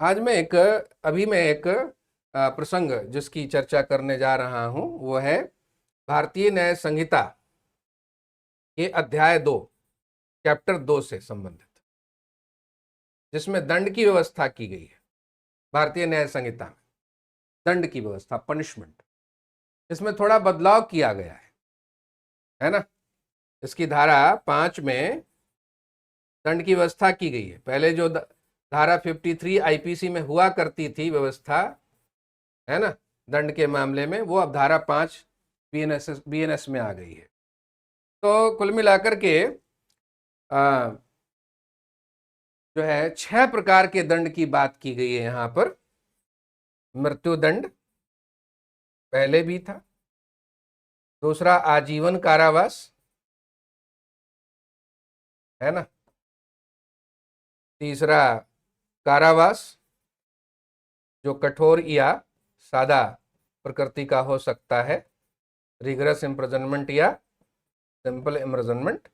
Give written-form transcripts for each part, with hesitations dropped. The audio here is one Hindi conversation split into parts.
आज मैं एक प्रसंग जिसकी चर्चा करने जा रहा हूं वो है भारतीय न्याय संहिता के अध्याय 2 चैप्टर 2 से संबंधित, जिसमें दंड की व्यवस्था की गई है। भारतीय न्याय संहिता में दंड की व्यवस्था, पनिशमेंट, इसमें थोड़ा बदलाव किया गया है ना। इसकी धारा 5 में दंड की व्यवस्था की गई है। पहले जो धारा 53 आईपीसी में हुआ करती थी व्यवस्था, है ना, दंड के मामले में, वो अब धारा 5 बीएनएस में आ गई है। तो कुल मिलाकर के जो है 6 प्रकार के दंड की बात की गई है यहां पर। मृत्युदंड पहले भी था, दूसरा आजीवन कारावास, है ना, तीसरा कारावास जो कठोर या सादा प्रकृति का हो सकता है, रिगरस इम्प्रिजनमेंट या सिंपल इम्प्रिजनमेंट,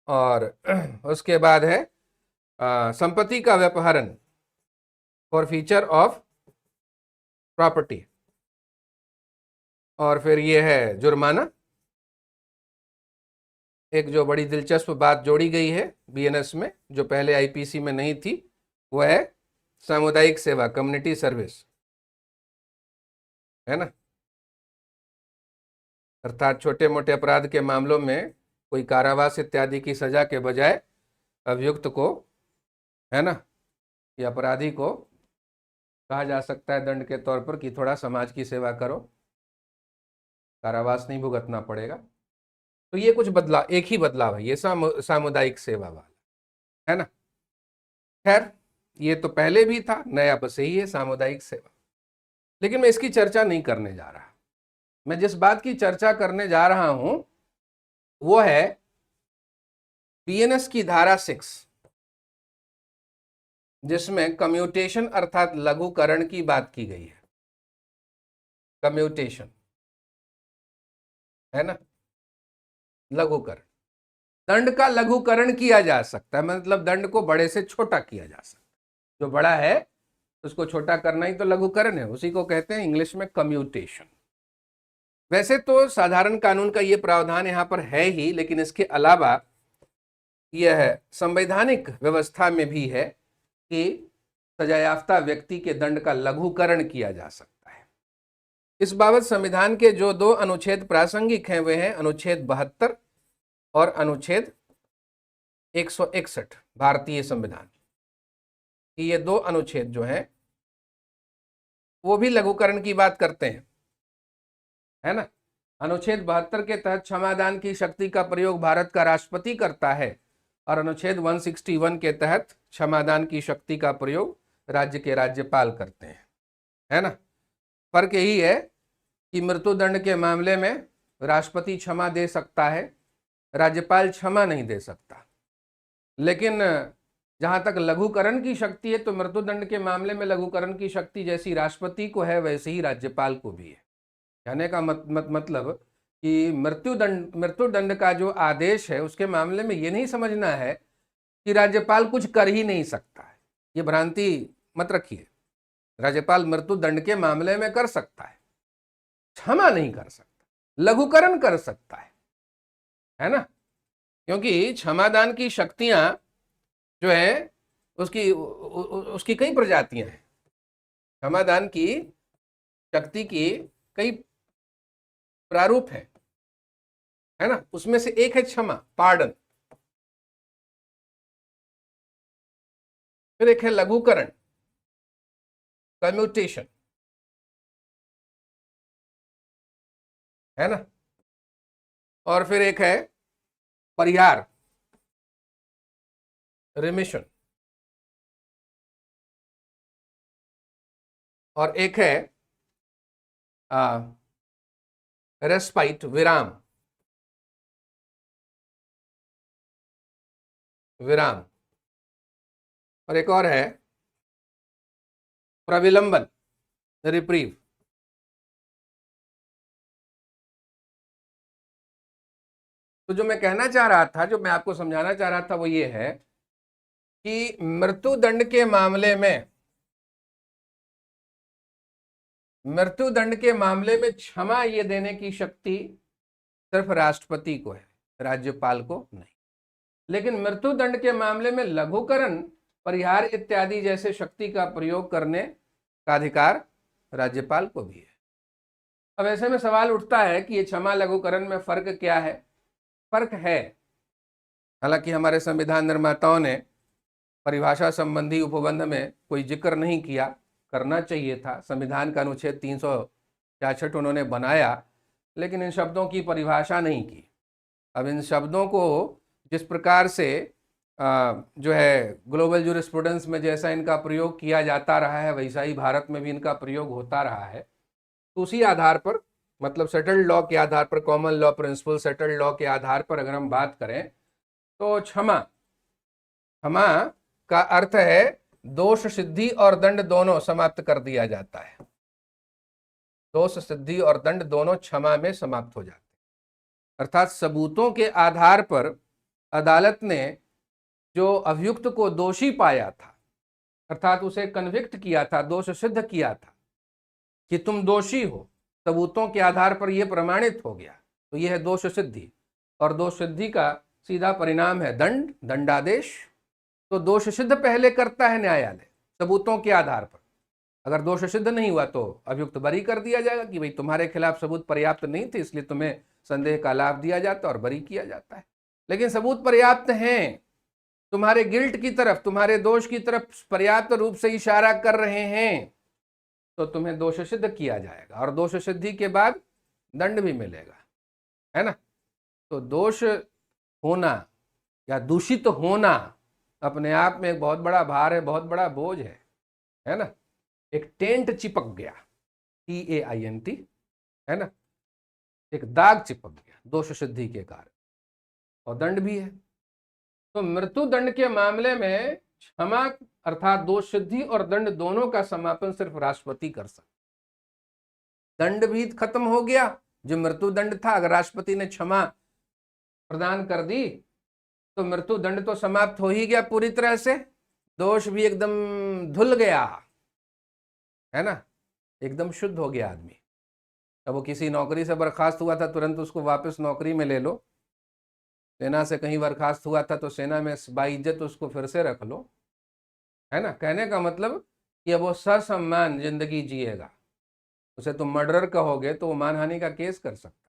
और उसके बाद है संपत्ति का व्यपहरण, फॉर फीचर ऑफ प्रॉपर्टी, और फिर ये है जुर्माना। एक जो बड़ी दिलचस्प बात जोड़ी गई है बीएनएस में, जो पहले आईपीसी में नहीं थी, वो है सामुदायिक सेवा, कम्युनिटी सर्विस, है ना। अर्थात छोटे मोटे अपराध के मामलों में कोई कारावास इत्यादि की सजा के बजाय अभियुक्त को, है ना, या अपराधी को कहा जा सकता है दंड के तौर पर कि थोड़ा समाज की सेवा करो, कारावास नहीं भुगतना पड़ेगा। तो ये कुछ बदलाव, एक ही बदलाव है, ये सामुदायिक सेवा वाला, है ना। खैर, ये तो पहले भी था, नया बस यही है, सामुदायिक सेवा। लेकिन मैं इसकी चर्चा नहीं करने जा रहा। मैं जिस बात की चर्चा करने जा रहा हूं वो है बीएनएस की धारा 6, जिसमें कम्यूटेशन अर्थात लघुकरण की बात की गई है। कम्यूटेशन, है ना, लघुकरण, दंड का लघुकरण किया जा सकता है, मतलब दंड को बड़े से छोटा किया जा सकता है। जो बड़ा है उसको छोटा करना ही तो लघुकरण है, उसी को कहते हैं इंग्लिश में कम्यूटेशन। वैसे तो साधारण कानून का ये प्रावधान यहां पर है ही, लेकिन इसके अलावा यह संवैधानिक व्यवस्था में भी है कि सजायाफ्ता व्यक्ति के दंड का लघुकरण किया जा सकता है। इस बाबत संविधान के जो 2 अनुच्छेद प्रासंगिक हैं वे हैं अनुच्छेद 72 और अनुच्छेद 161 भारतीय संविधान की। ये 2 अनुच्छेद जो हैं वो भी लघुकरण की बात करते हैं, है ना। अनुच्छेद 72 के तहत क्षमादान की शक्ति का प्रयोग भारत का राष्ट्रपति करता है, और अनुच्छेद 161 के तहत क्षमादान की शक्ति का प्रयोग राज्य के राज्यपाल करते हैं, है ना। फर्क यही है कि मृत्युदंड के मामले में राष्ट्रपति क्षमा दे सकता है, राज्यपाल क्षमा नहीं दे सकता। लेकिन जहां तक लघुकरण की शक्ति है, तो मृत्युदंड के मामले में लघुकरण की शक्ति जैसी राष्ट्रपति को है वैसे ही राज्यपाल को भी है। कहने का मतलब कि मृत्युदंड का जो आदेश है उसके मामले में ये नहीं समझना है कि राज्यपाल कुछ कर ही नहीं सकता है। ये भ्रांति मत रखिए। राज्यपाल मृत्युदंड के मामले में कर सकता है, क्षमा नहीं कर सकता, लघुकरण कर सकता है ना। क्योंकि क्षमादान की शक्तियां जो है उसकी कई प्रजातियां हैं। क्षमादान की शक्ति की कई प्रारूप है ना। उसमें से एक है क्षमा, पार्डन। फिर एक है लघुकरण, कम्यूटेशन, है ना। और फिर एक है परिहार, रिमिशन, और एक है रेस्पाइट, विराम, विराम, और एक और है प्रविलंबन, रिप्रीव। तो जो मैं कहना चाह रहा था, जो मैं आपको समझाना चाह रहा था वो ये है कि मृत्युदंड के मामले में मृत्यु दंड के मामले में क्षमा ये देने की शक्ति सिर्फ राष्ट्रपति को है, राज्यपाल को नहीं। लेकिन मृत्यु दंड के मामले में लघुकरण, परिहार इत्यादि जैसे शक्ति का प्रयोग करने का अधिकार राज्यपाल को भी है। अब ऐसे में सवाल उठता है कि ये क्षमा लघुकरण में फर्क क्या है? फर्क है, हालांकि हमारे संविधान निर्माताओं ने परिभाषा संबंधी उपबंध में कोई जिक्र नहीं किया, करना चाहिए था। संविधान का अनुच्छेद 366 उन्होंने बनाया, लेकिन इन शब्दों की परिभाषा नहीं की। अब इन शब्दों को जिस प्रकार से जो है ग्लोबल जूरिस्प्रूडेंस में जैसा इनका प्रयोग किया जाता रहा है, वैसा ही भारत में भी इनका प्रयोग होता रहा है। तो उसी आधार पर, मतलब सेटल्ड लॉ के आधार पर, common law principal, settled law के आधार पर अगर हम बात करें तो क्षमा का अर्थ है दोष सिद्धि और दंड दोनों समाप्त कर दिया जाता है। दोष सिद्धि और दंड दोनों क्षमा में समाप्त हो जाते हैं। अर्थात सबूतों के आधार पर अदालत ने जो अभियुक्त को दोषी पाया था, अर्थात उसे कन्विक्ट किया था, दोष सिद्ध किया था कि तुम दोषी हो, सबूतों के आधार पर यह प्रमाणित हो गया, तो यह है दोष सिद्धि। और दोष सिद्धि का सीधा परिणाम है दंड, दंडादेश। तो दोष सिद्ध पहले करता है न्यायालय सबूतों के आधार पर। अगर दोष सिद्ध नहीं हुआ तो अभियुक्त बरी कर दिया जाएगा कि भाई तुम्हारे खिलाफ सबूत पर्याप्त नहीं थे, इसलिए तुम्हें संदेह का लाभ दिया जाता है और बरी किया जाता है। लेकिन सबूत पर्याप्त हैं, तुम्हारे गिल्ट की तरफ, तुम्हारे दोष की तरफ पर्याप्त रूप से इशारा कर रहे हैं, तो तुम्हें दोष सिद्ध किया जाएगा और दोष सिद्धि के बाद दंड भी मिलेगा, है ना। तो दोष होना या दूषित होना अपने आप में एक बहुत बड़ा भार है, बहुत बड़ा बोझ है ना। एक टेंट चिपक गया, TAINT, है ना, एक दाग चिपक गया दोष सिद्धि के कारण, और दंड भी है। तो मृत्यु दंड के मामले में क्षमा अर्थात दोष सिद्धि और दंड दोनों का समापन सिर्फ राष्ट्रपति कर सकता। दंड भी खत्म हो गया, जो मृत्यु दंड था, अगर राष्ट्रपति ने क्षमा प्रदान कर दी तो मृत्यु दंड तो समाप्त हो ही गया पूरी तरह से, दोष भी एकदम धुल गया, है ना, एकदम शुद्ध हो गया आदमी। अब वो किसी नौकरी से बर्खास्त हुआ था, तुरंत उसको वापस नौकरी में ले लो। सेना से कहीं बर्खास्त हुआ था तो सेना में बाइज्जत उसको फिर से रख लो, है ना। कहने का मतलब कि अब वो ससम्मान जिंदगी जिएगा। उसे तुम मर्डरर कहोगे तो वो मानहानि का केस कर सकता।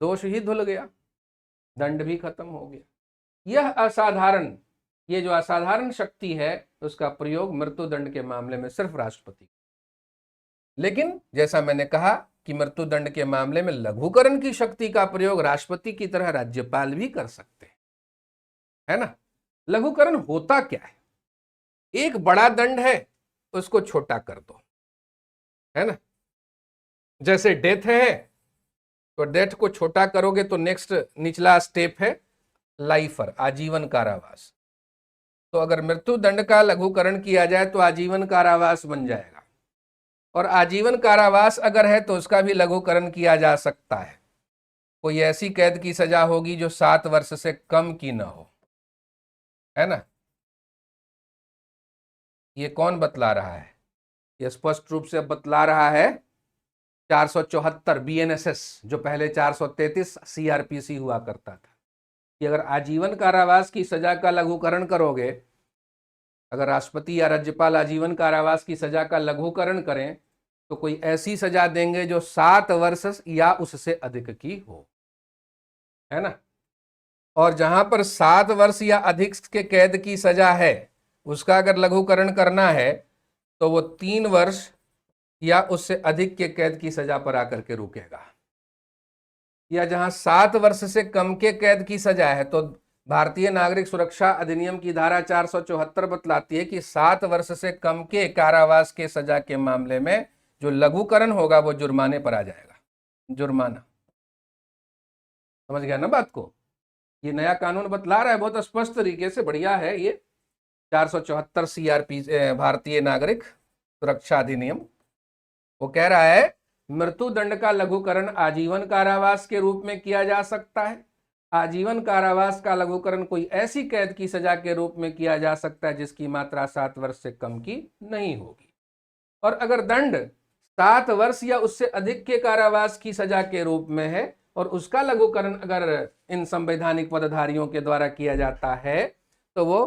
दोष ही धुल गया, दंड भी खत्म हो गया। यह असाधारण, ये जो असाधारण शक्ति है, उसका प्रयोग मृत्यु दंड के मामले में सिर्फ राष्ट्रपति। लेकिन जैसा मैंने कहा कि मृत्यु दंड के मामले में लघुकरण की शक्ति का प्रयोग राष्ट्रपति की तरह राज्यपाल भी कर सकते हैं, है ना। लघुकरण होता क्या है? एक बड़ा दंड है, उसको छोटा कर दो, है ना। जैसे डेथ है, तो डेथ को छोटा करोगे तो नेक्स्ट निचला स्टेप है लाइफर, आजीवन कारावास। तो अगर मृत्यु दंड का लघुकरण किया जाए तो आजीवन कारावास बन जाएगा, और आजीवन कारावास अगर है तो उसका भी लघुकरण किया जा सकता है। कोई ऐसी कैद की सजा होगी जो 7 वर्ष से कम की ना हो, है ना। ये कौन बतला रहा है? ये स्पष्ट रूप से बतला रहा है 474 BNSS, जो पहले 433 CRPC हुआ करता था, कि अगर आजीवन कारावास की सजा का लघुकरण करोगे, अगर राष्ट्रपति या राज्यपाल आजीवन कारावास की सजा का लघुकरण करें तो कोई ऐसी सजा देंगे जो 7 वर्ष या उससे अधिक की हो, है ना। और जहां पर 7 वर्ष या अधिक के कैद की सजा है, उसका अगर लघुकरण करना है तो वो 3 वर्ष या उससे अधिक के कैद की सजा पर आकर के रुकेगा। या जहां 7 वर्ष से कम के कैद की सजा है, तो भारतीय नागरिक सुरक्षा अधिनियम की धारा 474 बतलाती है कि 7 वर्ष से कम के कारावास के सजा के मामले में जो लघुकरण होगा वो जुर्माने पर आ जाएगा, जुर्माना। समझ गया ना बात को? ये नया कानून बतला रहा है बहुत स्पष्ट तरीके से, बढ़िया है ये 474 CRPC भारतीय नागरिक सुरक्षा अधिनियम। वो कह रहा है मृत्यु दंड का लघुकरण आजीवन कारावास के रूप में किया जा सकता है। आजीवन कारावास का लघुकरण कोई ऐसी कैद की सजा के रूप में किया जा सकता है जिसकी मात्रा 7 वर्ष से कम की नहीं होगी। और अगर दंड 7 वर्ष या उससे अधिक के कारावास की सजा के रूप में है, और उसका लघुकरण अगर इन संवैधानिक पदधारियों के द्वारा किया जाता है तो वो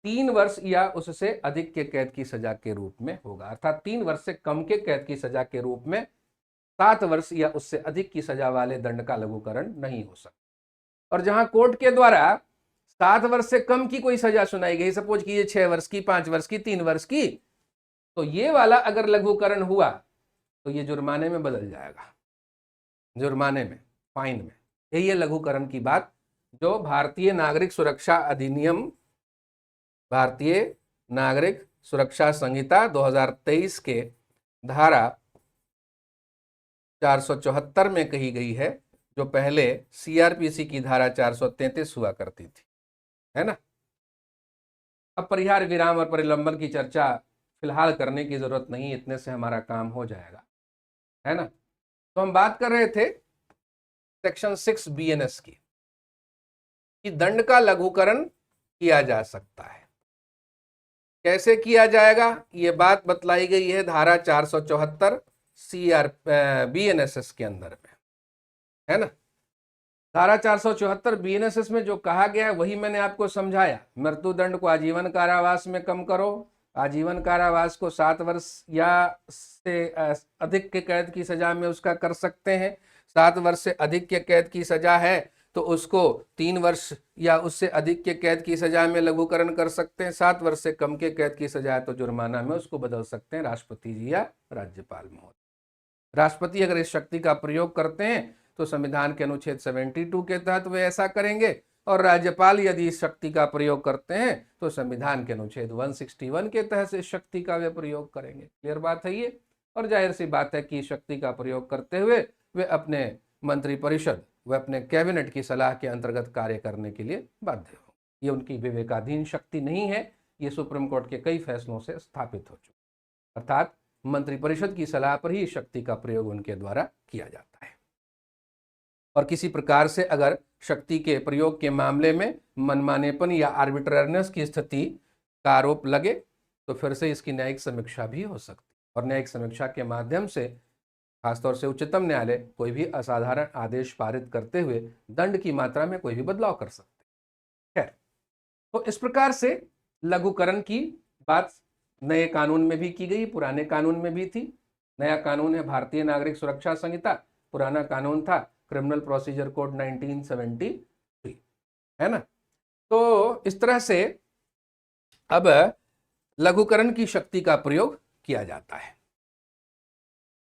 3 वर्ष या उससे अधिक के कैद की सजा के रूप में होगा। अर्थात 3 वर्ष से कम के कैद की सजा के रूप में 7 वर्ष या उससे अधिक की सजा वाले दंड का लघुकरण नहीं हो सकता। और जहां कोर्ट के द्वारा 7 वर्ष से कम की कोई सजा सुनाई गई, सपोज कीजिए 6 वर्ष की, 5 वर्ष की, 3 वर्ष की, तो ये वाला अगर लघुकरण हुआ तो ये जुर्माने में बदल जाएगा, जुर्माने में, फाइन में। यही है लघुकरण की बात, जो भारतीय नागरिक सुरक्षा अधिनियम, भारतीय नागरिक सुरक्षा संहिता 2023 के धारा 474 में कही गई है, जो पहले सीआरपीसी की धारा 433 हुआ करती थी, है ना। अब परिहार, विराम और परिलंबन की चर्चा फिलहाल करने की जरूरत नहीं, इतने से हमारा काम हो जाएगा, है ना। तो हम बात कर रहे थे सेक्शन 6 बीएनएस की, कि दंड का लघुकरण किया जा सकता है। कैसे किया जाएगा, ये बात बतलाई गई है धारा 474 बीएनएसएस के अंदर में, है ना। धारा 474 बीएनएसएस में जो कहा गया है वही मैंने आपको समझाया। मृत्युदंड को आजीवन कारावास में कम करो, आजीवन कारावास को 7 वर्ष या से अधिक के कैद की सजा में उसका कर सकते हैं। 7 वर्ष से अधिक के कैद की सजा है तो उसको 3 वर्ष या उससे अधिक के कैद की सजा में लघुकरण कर सकते हैं। 7 वर्ष से कम के कैद की सजा है तो जुर्माना में उसको बदल सकते हैं राष्ट्रपति जी या राज्यपाल महोदय। राष्ट्रपति अगर इस शक्ति का प्रयोग करते हैं तो संविधान के अनुच्छेद 72 के तहत वे ऐसा करेंगे, और राज्यपाल यदि इस शक्ति का प्रयोग करते हैं तो संविधान के अनुच्छेद 161 के तहत इस शक्ति का वे प्रयोग करेंगे। क्लियर बात है ये। और जाहिर सी बात है कि इस शक्ति का प्रयोग करते हुए वे अपने मंत्रिपरिषद व अपने कैबिनेट की सलाह के अंतर्गत कार्य करने के लिए बाध्य हो। ये उनकी विवेकाधीन शक्ति नहीं है, ये सुप्रीम कोर्ट के कई फैसलों से स्थापित हो चुका। अर्थात मंत्रिपरिषद की सलाह पर ही शक्ति का प्रयोग उनके द्वारा किया जाता है। और किसी प्रकार से अगर शक्ति के प्रयोग के मामले में मनमानेपन या आर्बिट्रेरनेस की स्थिति का आरोप लगे तो फिर से इसकी न्यायिक समीक्षा भी हो सकती है, और न्यायिक समीक्षा के माध्यम से खासतौर से उच्चतम न्यायालय कोई भी असाधारण आदेश पारित करते हुए दंड की मात्रा में कोई भी बदलाव कर सकते हैं। तो इस प्रकार से लघुकरण की बात नए कानून में भी की गई, पुराने कानून में भी थी। नया कानून है भारतीय नागरिक सुरक्षा संहिता, पुराना कानून था क्रिमिनल प्रोसीजर कोड 1973, है ना। तो इस तरह से अब लघुकरण की शक्ति का प्रयोग किया जाता है।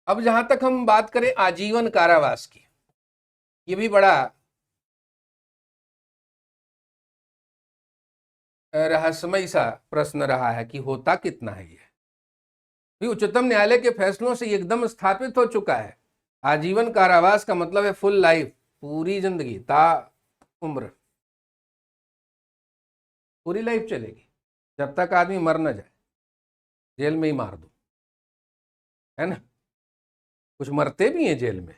अब जहां तक हम बात करें आजीवन कारावास की, ये भी बड़ा रहस्यमय सा प्रश्न रहा है कि होता कितना है ये। भी उच्चतम न्यायालय के फैसलों से एकदम स्थापित हो चुका है। आजीवन कारावास का मतलब है फुल लाइफ, पूरी जिंदगी, ता उम्र, पूरी लाइफ चलेगी, जब तक आदमी मर न जाए, जेल में ही मार दो, है ना। कुछ मरते भी हैं जेल में,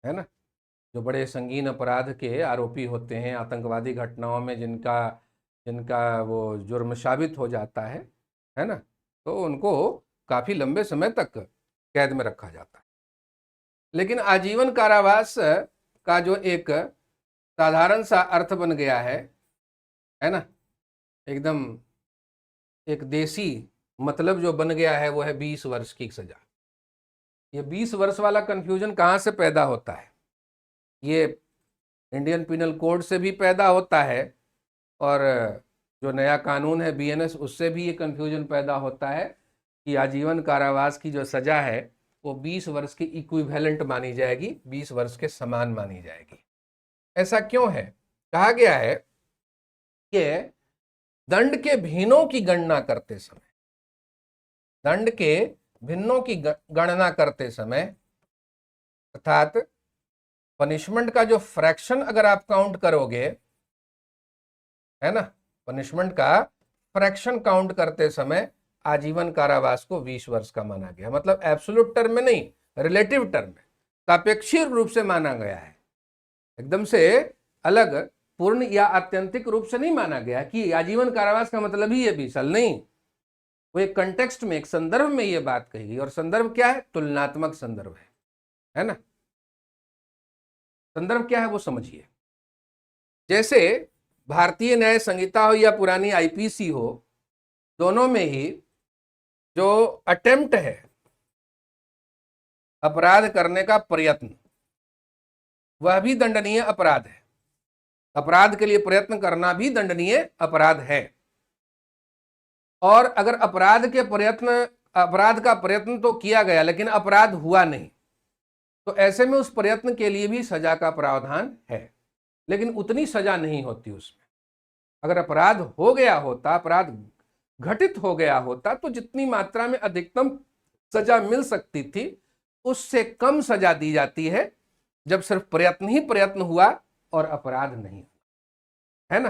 है ना। जो बड़े संगीन अपराध के आरोपी होते हैं, आतंकवादी घटनाओं में जिनका जिनका वो जुर्म साबित हो जाता है ना, तो उनको काफी लंबे समय तक कैद में रखा जाता है। लेकिन आजीवन कारावास का जो एक साधारण सा अर्थ बन गया है ना, एकदम एक देसी मतलब जो बन गया है वो है 20 वर्ष की सजा। ये 20 वर्ष वाला कंफ्यूजन कहाँ से पैदा होता है? ये इंडियन पिनल कोड से भी पैदा होता है, और जो नया कानून है बीएनएस उससे भी ये कंफ्यूजन पैदा होता है कि आजीवन कारावास की जो सजा है वो 20 वर्ष की इक्विवेलेंट मानी जाएगी, 20 वर्ष के समान मानी जाएगी। ऐसा क्यों है? कहा गया है कि दंड के भिन्नों की गणना करते समय, दंड के भिन्नों की गणना करते समय, अर्थात पनिशमेंट का जो फ्रैक्शन अगर आप काउंट करोगे, है ना, पनिशमेंट का फ्रैक्शन काउंट करते समय आजीवन कारावास को 20 वर्ष का माना गया। मतलब एब्सोल्यूट टर्म में नहीं, रिलेटिव टर्म में, सापेक्षीय रूप से माना गया है। एकदम से अलग, पूर्ण या आत्यंतिक रूप से नहीं माना गया कि आजीवन कारावास का मतलब ही है 20 साल, नहीं। वो एक कंटेक्स्ट में, एक संदर्भ में ये बात कही गई, और संदर्भ क्या है? तुलनात्मक संदर्भ है ना। संदर्भ क्या है वो समझिए। जैसे भारतीय न्याय संहिता हो या पुरानी आईपीसी हो, दोनों में ही जो अटेम्प्ट है, अपराध करने का प्रयत्न, वह भी दंडनीय अपराध है। अपराध के लिए प्रयत्न करना भी दंडनीय अपराध है। और अगर अपराध का प्रयत्न तो किया गया लेकिन अपराध हुआ नहीं, तो ऐसे में उस प्रयत्न के लिए भी सजा का प्रावधान है, लेकिन उतनी सजा नहीं होती उसमें। अगर अपराध हो गया होता, अपराध घटित हो गया होता, तो जितनी मात्रा में अधिकतम सजा मिल सकती थी उससे कम सजा दी जाती है जब सिर्फ प्रयत्न ही प्रयत्न हुआ और अपराध नहीं हुआ, है ना।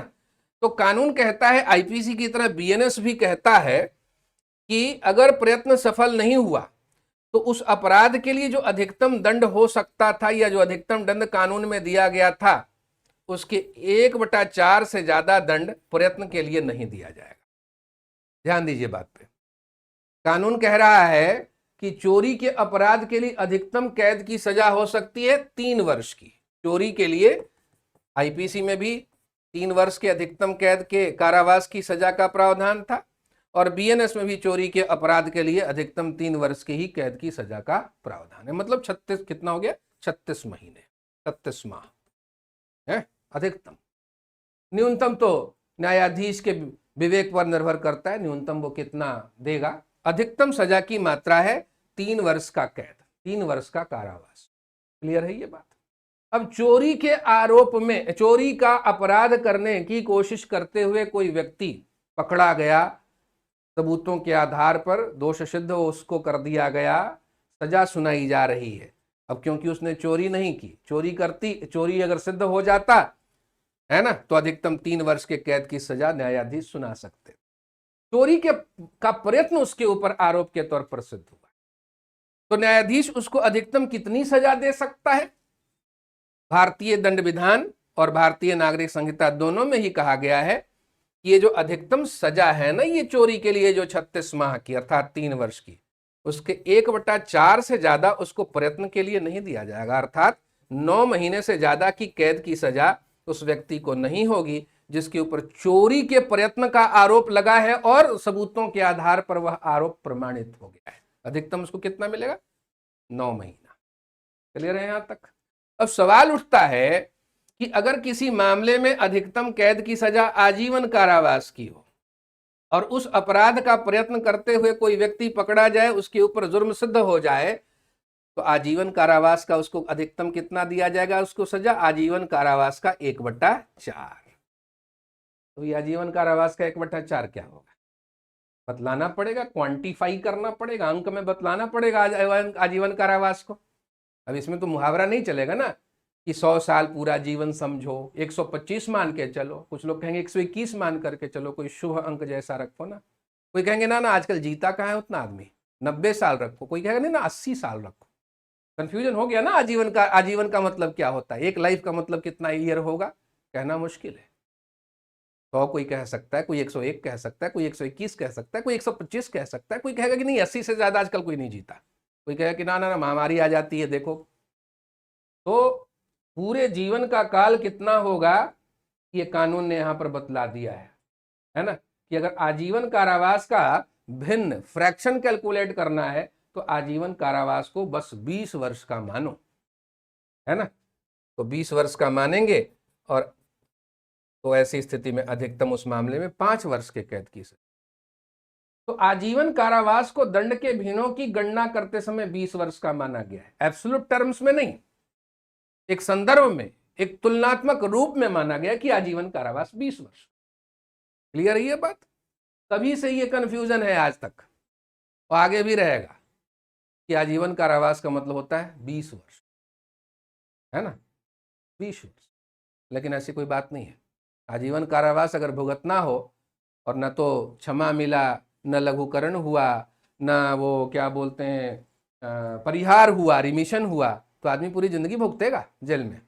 तो कानून कहता है, आईपीसी की तरह बीएनएस भी कहता है कि अगर प्रयत्न सफल नहीं हुआ तो उस अपराध के लिए जो अधिकतम दंड हो सकता था या जो अधिकतम दंड कानून में दिया गया था, उसके 1/4 से ज्यादा दंड प्रयत्न के लिए नहीं दिया जाएगा। ध्यान दीजिए बात पे। कानून कह रहा है कि चोरी के अपराध के लिए अधिकतम कैद की सजा हो सकती है 3 वर्ष की। चोरी के लिए आईपीसी में भी 3 वर्ष के अधिकतम कैद के कारावास की सजा का प्रावधान था, और बीएनएस में भी चोरी के अपराध के लिए अधिकतम 3 वर्ष की ही कैद की सजा का प्रावधान है। मतलब 36, कितना हो गया? 36 महीने, 36 माह है अधिकतम। न्यूनतम तो न्यायाधीश के विवेक पर निर्भर करता है, न्यूनतम वो कितना देगा। अधिकतम सजा की मात्रा है 3 वर्ष का कैद, 3 वर्ष का कारावास। क्लियर है ये बात? अब चोरी के आरोप में, चोरी का अपराध करने की कोशिश करते हुए कोई व्यक्ति पकड़ा गया, सबूतों के आधार पर दोष सिद्ध उसको कर दिया गया, सजा सुनाई जा रही है। अब क्योंकि उसने चोरी नहीं की, चोरी अगर सिद्ध हो जाता है ना, तो अधिकतम 3 वर्ष के कैद की सजा न्यायाधीश सुना सकते। चोरी का प्रयत्न उसके ऊपर आरोप के तौर पर सिद्ध हुआ, तो न्यायाधीश उसको अधिकतम कितनी सजा दे सकता है? भारतीय दंड विधान और भारतीय नागरिक संहिता दोनों में ही कहा गया है कि ये जो अधिकतम सजा है ना, ये चोरी के लिए जो 36 माह की अर्थात 3 वर्ष की, उसके 1/4 से ज्यादा उसको प्रयत्न के लिए नहीं दिया जाएगा। अर्थात 9 महीने से ज्यादा की कैद की सजा उस व्यक्ति को नहीं होगी जिसके ऊपर चोरी के प्रयत्न का आरोप लगा है और सबूतों के आधार पर वह आरोप प्रमाणित हो गया है। अधिकतम उसको कितना मिलेगा? 9 महीना। क्लियर है यहां तक? अब सवाल उठता है कि अगर किसी मामले में अधिकतम कैद की सजा आजीवन कारावास की हो और उस अपराध का प्रयत्न करते हुए कोई व्यक्ति पकड़ा जाए, उसके ऊपर जुर्म सिद्ध हो जाए, तो आजीवन कारावास का उसको अधिकतम कितना दिया जाएगा? उसको सजा आजीवन कारावास का 1/4। तो ये आजीवन कारावास का 1/4 क्या होगा? बतलाना पड़ेगा, क्वांटिफाई करना पड़ेगा, अंक में बतलाना पड़ेगा आजीवन कारावास को। अब इसमें तो मुहावरा नहीं चलेगा ना कि 100 साल पूरा जीवन समझो, 125 मान के चलो, कुछ लोग कहेंगे 121 मान करके चलो, कोई शुभ अंक जैसा रखो ना। कोई कहेंगे ना आजकल जीता कहाँ है उतना आदमी, 90 साल रखो। कोई कहेगा नहीं ना 80 साल रखो। कंफ्यूजन हो गया ना। आजीवन का मतलब क्या होता है? एक लाइफ का मतलब कितना ईयर होगा, कहना मुश्किल है। 100 कोई कह सकता है, कोई 101 कह सकता है, कोई 121 कह सकता है, कोई 125 कह सकता है, कोई कहेगा कि नहीं 80 से ज्यादा आजकल कोई नहीं जीता, कोई कहेगा कि ना ना ना महामारी आ जाती है देखो। तो पूरे जीवन का काल कितना होगा ये कानून ने यहां पर बतला दिया है ना, कि अगर आजीवन कारावास का भिन्न फ्रैक्शन कैलकुलेट करना है तो आजीवन कारावास को बस 20 वर्ष का मानो, है ना। तो 20 वर्ष का मानेंगे, और तो ऐसी स्थिति में अधिकतम उस मामले में 5 वर्ष के कैद की सजा। तो आजीवन कारावास को दंड के भिन्नों की गणना करते समय 20 वर्ष का माना गया है, एब्सोल्यूट टर्म्स में नहीं, एक संदर्भ में, एक तुलनात्मक रूप में माना गया कि आजीवन कारावास 20 वर्ष। क्लियर है ये बात? तभी से ये कंफ्यूजन है आज तक और आगे भी रहेगा कि आजीवन कारावास का मतलब होता है 20 वर्ष, है ना, 20 वर्ष। लेकिन ऐसी कोई बात नहीं है। आजीवन कारावास अगर भुगतना हो और न तो क्षमा मिला, न लघुकरण हुआ, न वो क्या बोलते हैं परिहार हुआ, रिमिशन हुआ, तो आदमी पूरी जिंदगी भुगतेगा जेल में,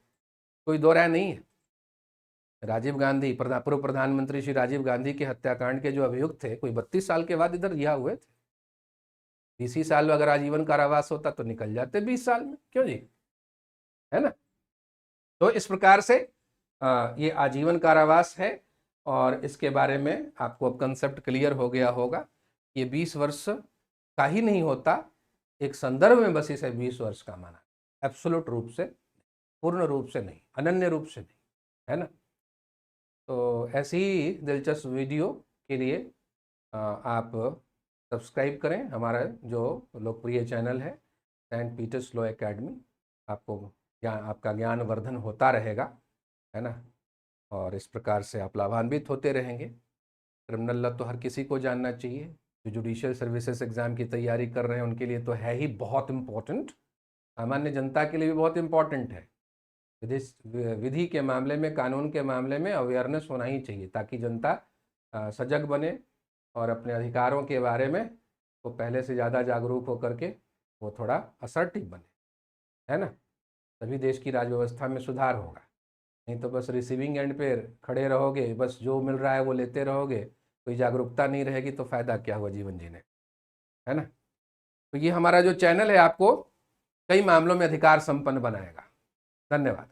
कोई दो राय नहीं है। राजीव गांधी, पूर्व प्रधानमंत्री श्री राजीव गांधी के हत्याकांड के जो अभियुक्त थे, कोई 32 साल के बाद इधर रिहा हुए थे। 20 साल अगर आजीवन कारावास होता तो निकल जाते 20 साल में, क्यों जी, है ना। तो इस प्रकार से ये आजीवन कारावास है, और इसके बारे में आपको अब कंसेप्ट क्लियर हो गया होगा। ये 20 वर्ष का ही नहीं होता, एक संदर्भ में बस इसे 20 वर्ष का माना, एब्सोल्यूट रूप से, पूर्ण रूप से नहीं, अनन्य रूप से नहीं, है ना। तो ऐसी ही दिलचस्प वीडियो के लिए आप सब्सक्राइब करें हमारा जो लोकप्रिय चैनल है सेंट पीटर्स लॉ एकेडमी। आपको आपका ज्ञान वर्धन होता रहेगा, है ना, और इस प्रकार से आप लाभान्वित होते रहेंगे। क्रिमिनल लॉ तो हर किसी को जानना चाहिए, जो जुडिशियल सर्विसेज एग्ज़ाम की तैयारी कर रहे हैं उनके लिए तो है ही बहुत इम्पोर्टेंट, सामान्य जनता के लिए भी बहुत इम्पोर्टेंट है। विधि के मामले में, कानून के मामले में अवेयरनेस होना ही चाहिए, ताकि जनता सजग बने और अपने अधिकारों के बारे में वो पहले से ज़्यादा जागरूक होकर के वो थोड़ा असर्टिव बने, है ना। तभी देश की राजव्यवस्था में सुधार होगा। नहीं तो बस रिसीविंग एंड पे खड़े रहोगे, बस जो मिल रहा है वो लेते रहोगे, कोई जागरूकता नहीं रहेगी तो फ़ायदा क्या हुआ जीवन जीने, है ना। तो ये हमारा जो चैनल है आपको कई मामलों में अधिकार संपन्न बनाएगा। धन्यवाद।